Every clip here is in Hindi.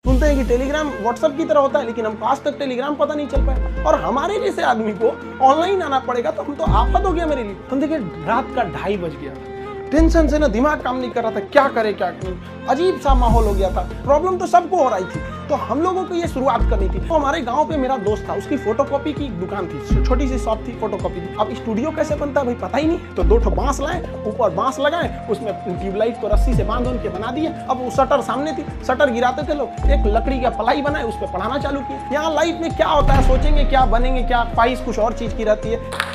सुनते हैं कि टेलीग्राम व्हाट्सएप की तरह होता है, लेकिन हमको आज तक टेलीग्राम पता नहीं चल पाया। और हमारे जैसे आदमी को ऑनलाइन आना पड़ेगा तो हम तो आफत हो गया मेरे लिए। हम देखिए रात का 2:30 बज गया था, टेंशन से ना दिमाग काम नहीं कर रहा था, क्या करे क्या नहीं, अजीब सा माहौल हो गया था। प्रॉब्लम तो सबको हो रही थी, तो हम लोगों को ये शुरुआत करनी थी। तो हमारे गांव पे मेरा दोस्त था, उसकी फोटोकॉपी की दुकान थी, छोटी सी शॉप थी फोटोकॉपी की। अब स्टूडियो कैसे बनता है भाई पता ही नहीं, तो 2 बांस लाए, ऊपर बांस लगाए, उसमें ट्यूबलाइट को रस्सी से बांध के बना दिए। अब वो शटर सामने थी, शटर गिराते थे लोग, एक लकड़ी का पलाई बनाए, उस पर पढ़ाना चालू किया। यहाँ लाइफ में क्या होता है, सोचेंगे क्या बनेंगे, क्या ख्वाहिश कुछ और चीज की रहती है।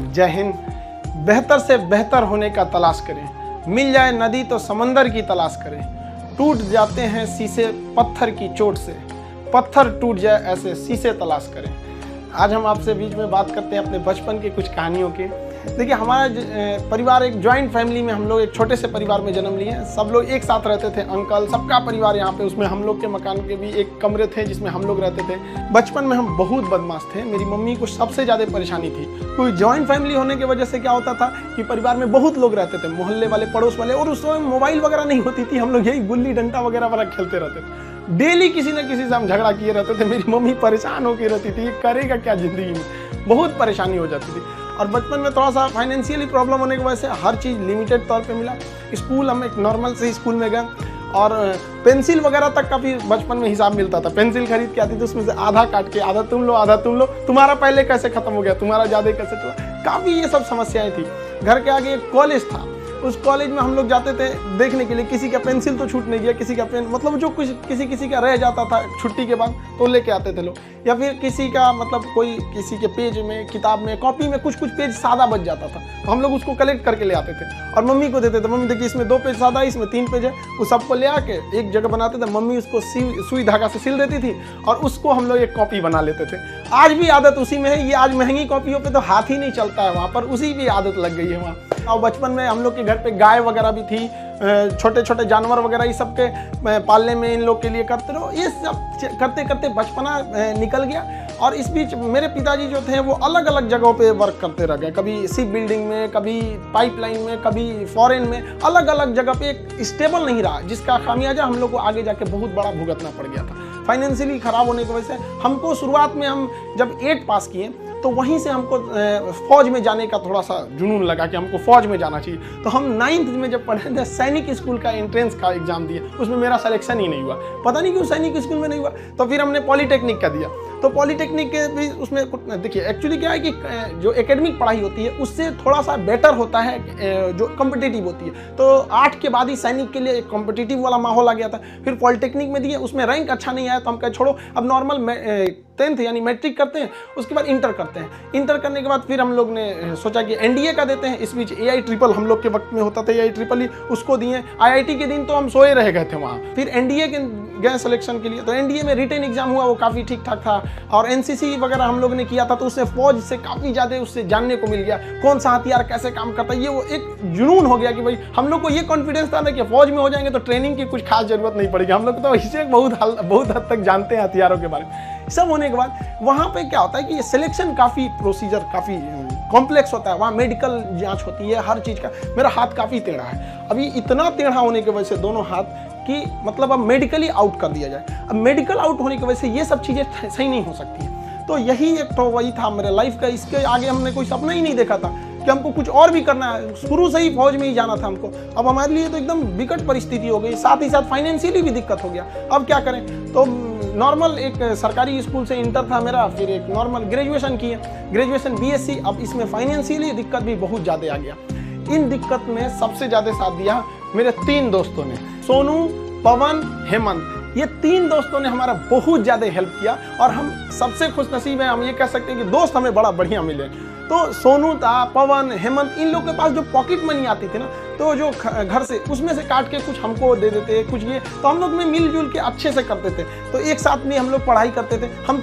जय हिंद। बेहतर से बेहतर होने का तलाश करें, मिल जाए नदी तो समंदर की तलाश करें। टूट जाते हैं शीशे पत्थर की चोट से, पत्थर टूट जाए ऐसे शीशे तलाश करें। आज हम आपसे बीच में बात करते हैं अपने बचपन की कुछ कहानियों की। देखिए हमारा परिवार एक जॉइंट फैमिली में, हम लोग एक छोटे से परिवार में जन्म लिए हैं। सब लोग एक साथ रहते थे, अंकल सबका परिवार यहाँ पे। उसमें हम लोग के मकान के भी एक कमरे थे जिसमें हम लोग रहते थे। बचपन में हम बहुत बदमाश थे, मेरी मम्मी को सबसे ज़्यादा परेशानी थी। कोई जॉइंट फैमिली होने की वजह से क्या होता था कि परिवार में बहुत लोग रहते थे, मोहल्ले वाले, पड़ोस वाले, और उस समय मोबाइल वगैरह नहीं होती थी। हम लोग यही गुल्ली डंडा वगैरह वाला खेलते रहते थे। डेली किसी न किसी से हम झगड़ा किए रहते थे। मेरी मम्मी परेशान होकर रहती थी, ये करेगा क्या जिंदगी में, बहुत परेशानी हो जाती थी। और बचपन में थोड़ा सा फाइनेंशियली प्रॉब्लम होने की वजह से हर चीज़ लिमिटेड तौर पे मिला। स्कूल हम एक नॉर्मल से स्कूल में गए, और पेंसिल वगैरह तक का भी बचपन में हिसाब मिलता था। पेंसिल खरीद के आती थी, उसमें से आधा काट के आधा तुम लो आधा तुम लो, तुम्हारा पहले कैसे खत्म हो गया, तुम्हारा ज़्यादा कैसे चला, काफ़ी ये सब समस्याएं थी। घर के आगे एक कॉलेज था, उस कॉलेज में हम लोग जाते थे देखने के लिए, किसी का पेंसिल तो छूट नहीं गया, किसी का पेन, मतलब जो कुछ किसी का रह जाता था छुट्टी के बाद तो लेके आते थे लोग। या फिर किसी का मतलब कोई किसी के पेज में, किताब में, कॉपी में कुछ पेज सादा बच जाता था, तो हम लोग उसको कलेक्ट करके ले आते थे और मम्मी को देते थे। मम्मी देखिए इसमें 2 पेज सादा है, इसमें 3 पेज है, वो सबको ले आके एक जगह बनाते थे। मम्मी उसको सुई धागा से सिल देती थी और उसको हम लोग एक कॉपी बना लेते थे। आज भी आदत उसी में है। ये आज महंगी कॉपियों पे तो हाथ ही नहीं चलता है, वहाँ पर उसी की आदत लग गई है वहाँ। और बचपन में हम लोग के घर पे गाय वगैरह भी थी, छोटे छोटे जानवर वगैरह, ये सब के पालने में इन लोग के लिए करते रहो। ये सब करते करते बचपना निकल गया। और इस बीच मेरे पिताजी जो थे वो अलग अलग जगहों पे वर्क करते रह गए, कभी शिप बिल्डिंग में, कभी पाइपलाइन में, कभी फॉरेन में, अलग अलग जगह पे एक स्टेबल नहीं रहा, जिसका खामियाजा हम लोग को आगे जाके बहुत बड़ा भुगतना पड़ गया था। फाइनेंशियली खराब होने की वजह से हमको शुरुआत में, हम जब 8 पास किए तो वहीं से हमको फौज में जाने का थोड़ा सा जुनून लगा कि हमको फौज में जाना चाहिए। तो हम 9th में जब पढ़े थे, सैनिक स्कूल का एंट्रेंस का एग्जाम दिए, उसमें मेरा सिलेक्शन ही नहीं हुआ। पता नहीं क्यों सैनिक स्कूल में नहीं हुआ। तो फिर हमने पॉलीटेक्निक का दिया, तो पॉलीटेक्निक के भी उसमें देखिए एक्चुअली क्या है कि जो एकेडमिक पढ़ाई होती है उससे थोड़ा सा बेटर होता है जो कॉम्पिटिटिव होती है। तो 8 के बाद ही सैनिक के लिए एक कॉम्पिटिटिव वाला माहौल आ गया था। फिर पॉलीटेक्निक में दिए, उसमें रैंक अच्छा नहीं आया तो हम कहे छोड़ो, अब नॉर्मल 10th यानी मैट्रिक करते हैं, उसके बाद इंटर करते हैं। इंटर करने के बाद फिर हम लोग ने सोचा कि एनडीए का देते हैं। इस बीच AI ट्रिपल हम लोग के वक्त में होता था, AI ट्रिपल ही, उसको दिए। IIT के दिन तो हम सोए रह गए थे वहाँ। फिर एनडीए के गए सिलेक्शन के लिए, तो एनडीए में रिटेन एग्जाम हुआ, वो काफ़ी ठीक ठाक था। और एनसीसी वगैरह हम लोग ने किया था, तो उससे फौज से काफ़ी ज़्यादा उससे जानने को मिल गया, कौन सा हथियार कैसे काम करता है। ये वो एक जुनून हो गया कि भाई हम लोग को ये कॉन्फिडेंस था ना कि फौज में हो जाएंगे तो ट्रेनिंग की कुछ खास जरूरत नहीं पड़ेगी। हम लोग तो इसे बहुत हद तक जानते हैं हथियारों के बारे में। सब होने के बाद वहाँ पे क्या होता है कि ये सिलेक्शन काफ़ी प्रोसीजर काफ़ी कॉम्प्लेक्स होता है। वहाँ मेडिकल जांच होती है हर चीज़ का। मेरा हाथ काफ़ी टेढ़ा है, अभी इतना टेढ़ा होने की वजह से दोनों हाथ कि मतलब अब मेडिकली आउट कर दिया जाए। अब मेडिकल आउट होने की वजह से ये सब चीज़ें सही नहीं हो सकती हैं। तो यही एक तो वही था मेरे लाइफ का। इसके आगे हमने कोई सपना ही नहीं देखा था कि हमको कुछ और भी करना है। शुरू से ही फौज में ही जाना था हमको। अब हमारे लिए तो एकदम विकट परिस्थिति हो गई, साथ ही साथ फाइनेंशियली भी दिक्कत हो गया। अब क्या करें, तो नॉर्मल एक सरकारी स्कूल से इंटर था मेरा, फिर एक नॉर्मल ग्रेजुएशन किए, ग्रेजुएशन BSc। अब इसमें फाइनेंशियली दिक्कत भी बहुत ज़्यादा आ गया। इन दिक्कत में सबसे ज़्यादा साथ दिया मेरे 3 दोस्तों ने, सोनू, पवन, हेमंत। ये 3 दोस्तों ने हमारा बहुत ज़्यादा हेल्प किया और हम सबसे खुशनसीब हैं। हम ये कह सकते हैं कि दोस्त हमें बड़ा बढ़िया मिले। तो सोनू था, पवन, हेमंत, इन लोग के पास जो पॉकेट मनी आती थी ना, तो जो घर से उसमें से काट के कुछ हमको दे देते, कुछ ये, तो हम लोग में मिलजुल के अच्छे से करते थे। तो एक साथ में हम लोग पढ़ाई करते थे। हम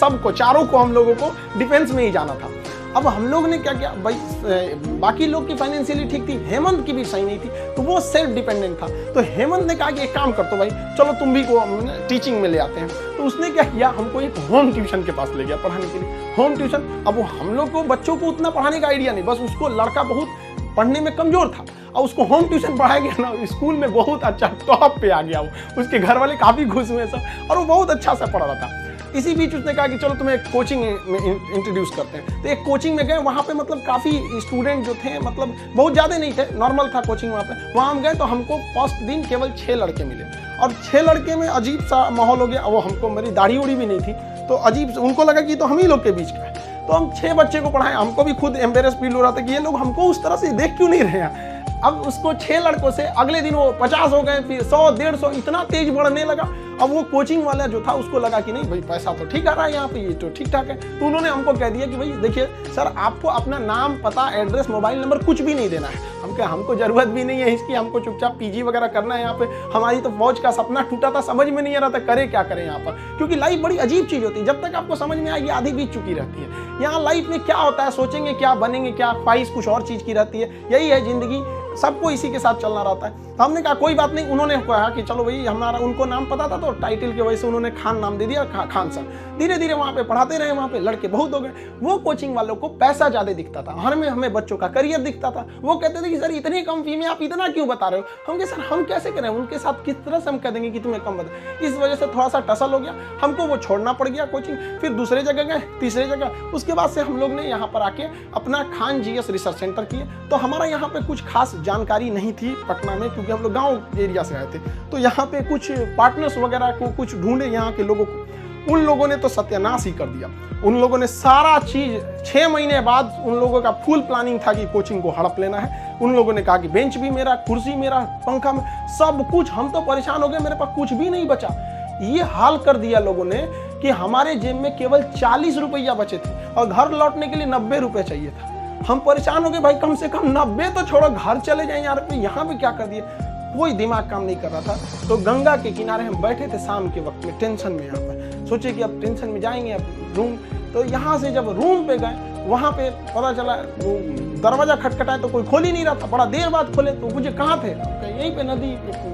सबको, चारों को, हम लोगों को डिफेंस में ही जाना था। अब हम लोग ने क्या किया भाई, बाकी लोग की फाइनेंशियली ठीक थी, हेमंत की भी सही नहीं थी, तो वो सेल्फ डिपेंडेंट था। तो हेमंत ने कहा कि एक काम कर तो भाई, चलो तुम भी को टीचिंग में ले आते हैं। तो उसने क्या किया, हमको एक होम ट्यूशन के पास ले गया पढ़ाने के लिए। होम ट्यूशन, अब वो हम लोग को बच्चों को उतना पढ़ाने का आइडिया नहीं, बस उसको लड़का बहुत पढ़ने में कमज़ोर था और उसको होम ट्यूशन पढ़ाया गया ना, स्कूल में बहुत अच्छा टॉप पे आ गया वो। उसके घर वाले काफ़ी खुश हुए सब, और वो बहुत अच्छा से पढ़ रहा था। इसी बीच उसने कहा कि चलो तुम्हें एक कोचिंग में इंट्रोड्यूस करते हैं। तो एक कोचिंग में गए, वहाँ पे मतलब काफ़ी स्टूडेंट जो थे, मतलब बहुत ज़्यादा नहीं थे, नॉर्मल था कोचिंग वहाँ पे। वहाँ हम गए तो हमको फर्स्ट दिन केवल 6 लड़के मिले, और 6 लड़के में अजीब सा माहौल हो गया। वो हमको, मेरी दाढ़ी उड़ी भी नहीं थी, तो अजीब उनको लगा कि तो हम ही लोग के बीच का है। तो हम 6 बच्चे को पढ़ाए, हमको भी खुद एम्बेरस फील हो रहा था कि ये लोग हमको उस तरह से देख क्यों नहीं रहे हैं। अब उसको 6 लड़कों से अगले दिन वो 50 हो गए, फिर 100, 150, इतना तेज बढ़ने लगा। अब वो कोचिंग वाला जो था उसको लगा कि नहीं भाई पैसा तो ठीक आ रहा है यहाँ पे, ये तो ठीक ठाक है। तो उन्होंने हमको कह दिया कि भाई देखिए सर, आपको अपना नाम, पता, एड्रेस, मोबाइल नंबर कुछ भी नहीं देना है। हमको जरूरत भी नहीं है इसकी, हमको चुपचाप पीजी वगैरह करना है यहाँ पे। हमारी तो फौज का सपना टूटा था, समझ में नहीं आ रहा था करे क्या करें यहाँ पर, क्योंकि लाइफ बड़ी अजीब चीज होती है। जब तक आपको समझ में आएगी आधी बीत चुकी रहती है। यहाँ लाइफ में क्या होता है, सोचेंगे क्या, बनेंगे क्या, ख्वाहिश कुछ और चीज की रहती है। यही है जिंदगी, सबको इसी के साथ चलना रहता है। तो हमने कहा कोई बात नहीं। उन्होंने कहा कि चलो भाई, हमारा उनको नाम पता था तो टाइटल की वजह से उन्होंने खान नाम दे दिया, खान सर। धीरे धीरे वहाँ पे पढ़ाते रहे, वहाँ पे लड़के बहुत हो गए। वो कोचिंग वालों को पैसा ज़्यादा दिखता था, हमें बच्चों का करियर दिखता था। वो कहते थे कि सर इतनी कम फी में आप इतना क्यों बता रहे हो। हम कहे सर हम कैसे करें, उनके साथ किस तरह से हम कह देंगे कि तुम्हें कम बता। इस वजह से थोड़ा सा टसल हो गया, हमको वो छोड़ना पड़ गया कोचिंग। फिर दूसरे जगह गए, तीसरे जगह। उसके बाद से हम लोग ने यहाँ पर आके अपना खान GS रिसर्च सेंटर किए। तो हमारा यहाँ पे कुछ खास जानकारी नहीं थी पटना में, क्योंकि हम लोग गाँव एरिया से आए थे। तो यहाँ पे कुछ पार्टनर्स वगैरह को कुछ ढूंढे यहाँ के लोगों को। उन लोगों ने तो सत्यानाश ही कर दिया। उन लोगों ने सारा चीज 6 महीने बाद उन लोगों का फुल प्लानिंग था कि कोचिंग को हड़प लेना है। उन लोगों ने कहा कि बेंच भी मेरा, कुर्सी मेरा, पंखा में, सब कुछ। हम तो परेशान हो गए, मेरे पास कुछ भी नहीं बचा। ये हाल कर दिया लोगों ने कि हमारे जेब में केवल 40 रुपया बचे थे और घर लौटने के लिए 90 रुपये चाहिए था। हम परेशान हो गए, भाई कम से कम 90 तो छोड़ो, घर चले जाए यार, यहाँ पे क्या कर दिए। कोई दिमाग काम नहीं कर रहा था। तो गंगा के किनारे हम बैठे थे शाम के वक्त में, टेंशन में। यहाँ पर सोचे कि अब टेंशन में जाएंगे अब रूम। तो यहाँ से जब रूम पे गए, वहाँ पे पता चला वो दरवाजा खटखटाए तो कोई खोल ही नहीं रहा था। बड़ा देर बाद खोले तो मुझे कहाँ थे, यहीं पे नदी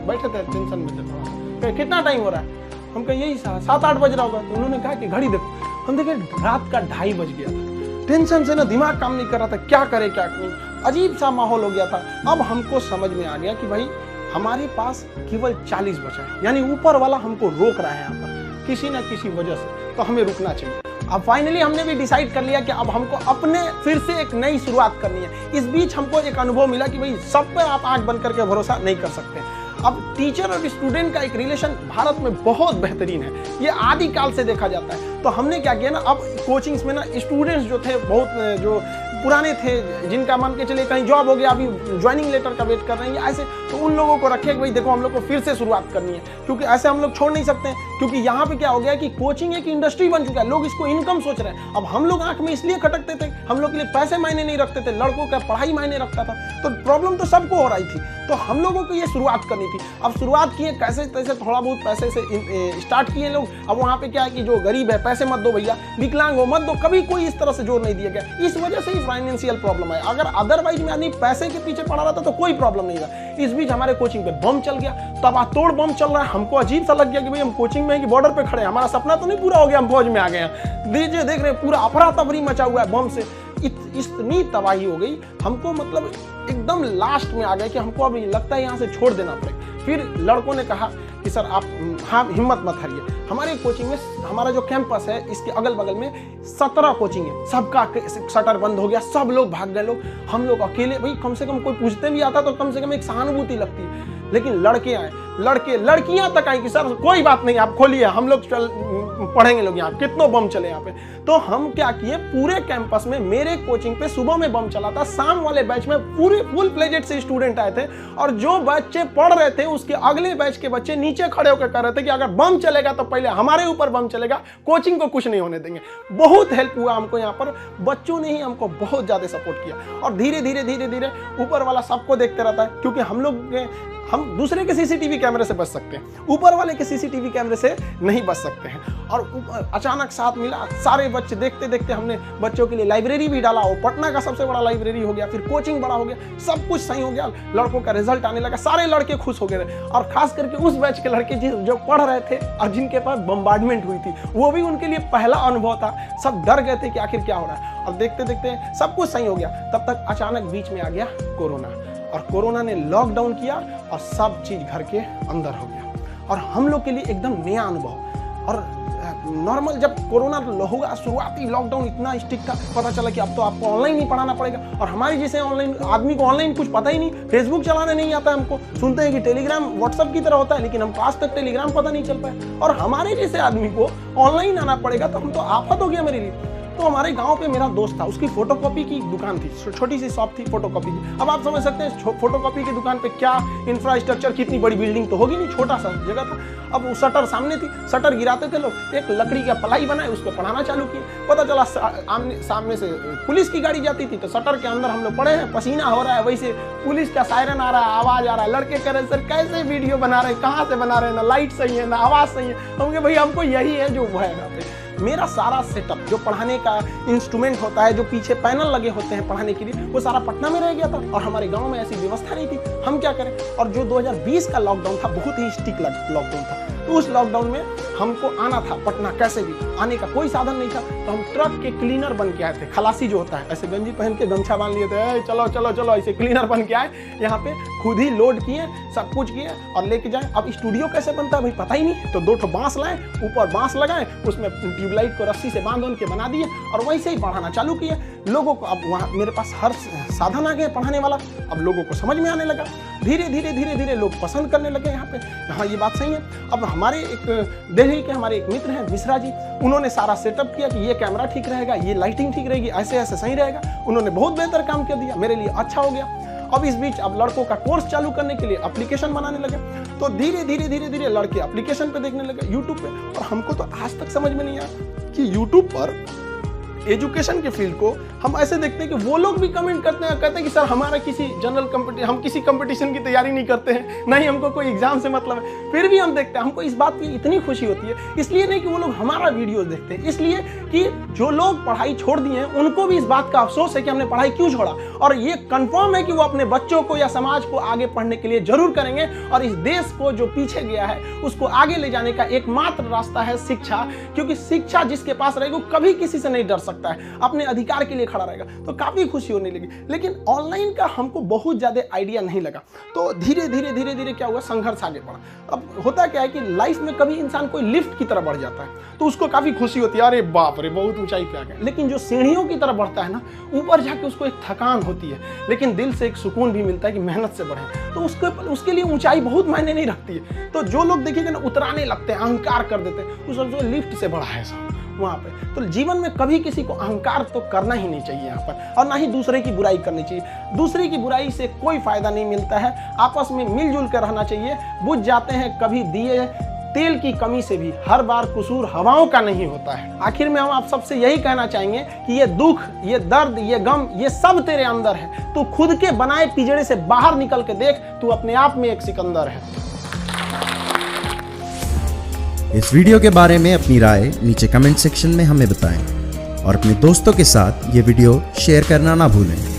बैठे थे, टेंशन में थे थोड़ा। कितना टाइम हो रहा है, हम कहे यही 7-8 बज रहा होगा। तो उन्होंने कहा कि घड़ी देखो। हम देखे रात का 2:30 बज गया था। टेंशन से ना दिमाग काम नहीं कर रहा था, क्या करे क्या नहीं, अजीब सा माहौल हो गया था। अब हमको समझ में आ गया कि भाई हमारे पास केवल 40 बचा है, यानी ऊपर वाला हमको रोक रहा है यहाँ पर किसी ना किसी वजह से, तो हमें रुकना चाहिए। अब फाइनली हमने भी डिसाइड कर लिया कि अब हमको अपने फिर से एक नई शुरुआत करनी है। इस बीच हमको एक अनुभव मिला कि भाई सब पे आप आंख बंद करके भरोसा नहीं कर सकते। अब टीचर और स्टूडेंट का एक रिलेशन भारत में बहुत बेहतरीन है, ये आदिकाल से देखा जाता है। तो हमने क्या किया ना, अब कोचिंग्स में ना स्टूडेंट्स जो थे, बहुत जो पुराने थे, जिनका मान के चलिए कहीं जॉब हो गया, अभी ज्वाइनिंग लेटर का वेट कर रहे हैं ऐसे, तो उन लोगों को रखे कि भाई देखो हम लोग को फिर से शुरुआत करनी है, क्योंकि ऐसे हम लोग छोड़ नहीं सकते हैं। क्योंकि यहाँ पे क्या हो गया कि कोचिंग एक इंडस्ट्री बन चुका है, लोग इसको इनकम सोच रहे हैं। अब हम लोग आंख में इसलिए खटकते थे, हम लोग के लिए पैसे मायने नहीं रखते थे, लड़कों का पढ़ाई मायने रखता था। तो प्रॉब्लम तो सबको हो रही थी, तो हम लोगों को ये शुरुआत करनी थी। अब शुरुआत किए कैसे तैसे, थोड़ा बहुत पैसे से स्टार्ट किए लोग। अब वहाँ पे क्या है कि जो गरीब है पैसे मत दो भैया, विकलांग हो मत दो, कभी कोई इस तरह से जोर नहीं दिया गया। इस वजह से ही फाइनेंशियल प्रॉब्लम है। अगर अदरवाइज में आदमी पैसे के पीछे पड़ा रहता तो कोई प्रॉब्लम नहीं था। इस बीच हमारे कोचिंग पे बम चल गया, तबातोड़ बम चल रहा है। हमको अजीब सा लग गया कि भाई हम कोचिंग में है कि बॉर्डर पे खड़े हैं, हमारा सपना तो नहीं पूरा हो गया, हम फौज में आ गए हैं। दीजिए देख रहे हैं पूरा अफरा तफरी मचा हुआ है बम से। इतनी तबाही हो गई, हमको मतलब एकदम लास्ट में आ गए कि हमको अभी लगता है यहाँ से छोड़ देना पड़ेगा। फिर लड़कों ने कहा कि सर आप हाँ हिम्मत मत हारिए। हमारे कोचिंग में, हमारा जो कैंपस है इसके अगल बगल में 17 कोचिंग है, सबका शटर बंद हो गया, सब लोग भाग गए लोग। हम लोग अकेले, भाई कम से कम कोई पूछते भी आता तो कम से कम एक सहानुभूति लगती है। लेकिन लड़के आए, लड़कियां तक आई कि सर कोई बात नहीं आप खोलिए, हम लोग पढ़ेंगे लोग, यहाँ कितनों बम चले यहाँ पे। तो हम क्या किए, पूरे कैंपस में मेरे कोचिंग पे सुबह में बम चला था, शाम वाले बैच में पूरे फुल प्लेजेड से स्टूडेंट आए थे, और जो बच्चे पढ़ रहे थे उसके अगले बैच के बच्चे नीचे खड़े होकर कह रहे थे कि अगर बम चलेगा तो पहले हमारे ऊपर बम चलेगा, कोचिंग को कुछ नहीं होने देंगे। बहुत हेल्प हुआ हमको यहाँ पर, बच्चों ने ही हमको बहुत ज्यादा सपोर्ट किया। और धीरे धीरे ऊपर वाला सबको देखते रहता है, क्योंकि हम लोग हम दूसरे के सीसीटीवी कैमरे से बच सकते हैं, ऊपर वाले के सीसीटीवी कैमरे से नहीं बच सकते हैं। और अचानक साथ मिला, सारे बच्चे देखते देखते हमने बच्चों के लिए लाइब्रेरी भी डाला, वो पटना का सबसे बड़ा लाइब्रेरी हो गया, फिर कोचिंग बड़ा हो गया, सब कुछ सही हो गया, लड़कों का रिजल्ट आने लगा, सारे लड़के खुश हो गए। और खास करके उस बैच के लड़के जो पढ़ रहे थे और जिनके पास बम्बार्डमेंट हुई थी, वो भी उनके लिए पहला अनुभव था। सब डर गए थे कि आखिर क्या हो रहा है, और देखते देखते सब कुछ सही हो गया। तब तक अचानक बीच में आ गया कोरोना, और कोरोना ने लॉकडाउन किया और सब चीज घर के अंदर हो गया, और हम लोग के लिए एकदम नया अनुभव। और नॉर्मल जब कोरोना होगा, शुरुआती लॉकडाउन इतना स्ट्रिक्ट था, पता चला कि अब तो आपको ऑनलाइन ही पढ़ाना पड़ेगा। और हमारे जैसे ऑनलाइन आदमी को ऑनलाइन कुछ पता ही नहीं, फेसबुक चलाने नहीं आता हमको, सुनते हैं कि टेलीग्राम व्हाट्सएप की तरह होता है, लेकिन हमको आज तक टेलीग्राम पता नहीं चल पाया। और हमारे जैसे आदमी को ऑनलाइन आना पड़ेगा, तो हम तो आफत हो गया मेरे लिए। तो हमारे गांव पे मेरा दोस्त था, उसकी फोटोकॉपी की दुकान थी, छोटी सी शॉप थी फोटोकॉपी की। अब आप समझ सकते हैं फोटोकॉपी की दुकान पे क्या इंफ्रास्ट्रक्चर, कितनी बड़ी बिल्डिंग तो होगी नहीं, छोटा सा जगह था। अब वो शटर सामने थी, शटर गिराते थे लोग, एक लकड़ी का पलाई बनाए, उसको पढ़ाना चालू किए। पता चला सामने से पुलिस की गाड़ी जाती थी, तो शटर के अंदर हम लोग पड़े हैं, पसीना हो रहा है, वैसे पुलिस का सायरन आ रहा है, आवाज आ रहा है। लड़के कह रहे सर कैसे वीडियो बना रहे हैं, कहाँ से बना रहे हैं, ना लाइट सही है ना आवाज सही है। हम कहे भाई हमको यही है जो है यहाँ पे। मेरा सारा सेटअप जो पढ़ाने का इंस्ट्रूमेंट होता है, जो पीछे पैनल लगे होते हैं पढ़ाने के लिए, वो सारा पटना में रह गया था, और हमारे गांव में ऐसी व्यवस्था नहीं थी। हम क्या करें? और जो 2020 का लॉकडाउन था, बहुत ही स्ट्रिक्ट लॉकडाउन था, तो उस लॉकडाउन में हमको आना था पटना, कैसे भी आने का कोई साधन नहीं था। तो हम ट्रक के क्लीनर बन के आए थे, खलासी जो होता है, ऐसे गंजी पहन के गमछा बांध लिए थे, चलो चलो चलो, ऐसे क्लीनर बन के आए यहाँ पे, खुद ही लोड किए, सब कुछ किए और लेके जाए। अब स्टूडियो कैसे बनता है भाई पता ही नहीं, तो 2 ठो बांस लाए, ऊपर बांस लगाए, उसमें ट्यूबलाइट को रस्सी से बांध के बना दिए, और वैसे ही पढ़ाना चालू किए लोगों को। अब वहाँ मेरे पास हर साधन आ गए पढ़ाने वाला, अब लोगों को समझ में आने लगा, धीरे धीरे धीरे धीरे लोग पसंद करने लगे यहाँ पे। हाँ ये बात सही है। अब हमारे एक दिल्ली के हमारे एक मित्र हैं मिश्रा जी, उन्होंने सारा सेटअप किया कि ये कैमरा ठीक रहेगा, ये लाइटिंग ठीक रहेगी, ऐसे ऐसे सही रहेगा। उन्होंने बहुत बेहतर काम कर दिया, मेरे लिए अच्छा हो गया। अब इस बीच अब लड़कों का कोर्स चालू करने के लिए एप्लीकेशन बनाने लगे, तो धीरे धीरे धीरे धीरे लड़के एप्लीकेशन पे देखने लगे यूट्यूब पे। और हमको तो आज तक समझ में नहीं आया कि यूट्यूब पर एजुकेशन के फील्ड को हम ऐसे देखते हैं कि वो लोग भी कमेंट करते हैं, कहते हैं कि सर हमारा किसी जनरल कंपटीशन, हम किसी कंपटीशन की तैयारी नहीं करते हैं, नहीं हमको कोई एग्जाम से मतलब है, फिर भी हम देखते हैं। हमको इस बात की इतनी खुशी होती है, इसलिए नहीं कि वो लोग हमारा वीडियो देखते हैं, इसलिए कि जो लोग पढ़ाई छोड़ दिए हैं उनको भी इस बात का अफसोस है कि हमने पढ़ाई क्यों छोड़ा, और ये कंफर्म है कि वो अपने बच्चों को या समाज को आगे पढ़ने के लिए जरूर करेंगे। और इस देश को जो पीछे गया है उसको आगे ले जाने का एकमात्र रास्ता है शिक्षा, क्योंकि शिक्षा जिसके पास रहेगी वो कभी किसी से नहीं डर सकता है, अपने अधिकार के लिए खड़ा रहेगा। तो काफी खुशी होने लगी। लेकिन ऑनलाइन का हमको बहुत ज्यादा आइडिया नहीं लगा, तो धीरे धीरे धीरे धीरे क्या हुआ, संघर्ष आगे बढ़ा। अब होता क्या है कि लाइफ में कभी इंसान कोई लिफ्ट की तरह बढ़ जाता है तो उसको काफी खुशी होती है, अरे बाप रे बहुत ऊंचाई पे आ गए। लेकिन जो सीढ़ियों की तरह बढ़ता है ना, ऊपर जाके उसको एक थकान होती है, लेकिन दिल से एक सुकून भी मिलता है कि मेहनत से बढ़े, तो उसके लिए ऊंचाई बहुत मायने नहीं रखती है। तो जो लोग देखिएगा ना उतराने लगते हैं, अहंकार कर देते हैं, उस जो लिफ्ट से बढ़ा है सब वहाँ पे। तो जीवन में कभी किसी को अहंकार तो करना ही नहीं चाहिए यहाँ पर, और ना ही दूसरे की बुराई करनी चाहिए। दूसरे की बुराई से कोई फायदा नहीं मिलता है, आपस में मिलजुल कर रहना चाहिए। बुझ जाते हैं कभी दिए तेल की कमी से भी, हर बार कसूर हवाओं का नहीं होता है। आखिर में हम आप सबसे यही कहना चाहेंगे कि ये दुख, ये दर्द, ये गम, ये सब तेरे अंदर है। तू खुद के बनाए पिंजड़े से बाहर निकल के देख, तू अपने आप में एक सिकंदर है। इस वीडियो के बारे में अपनी राय नीचे कमेंट सेक्शन में हमें बताएं और अपने दोस्तों के साथ ये वीडियो शेयर करना ना भूलें।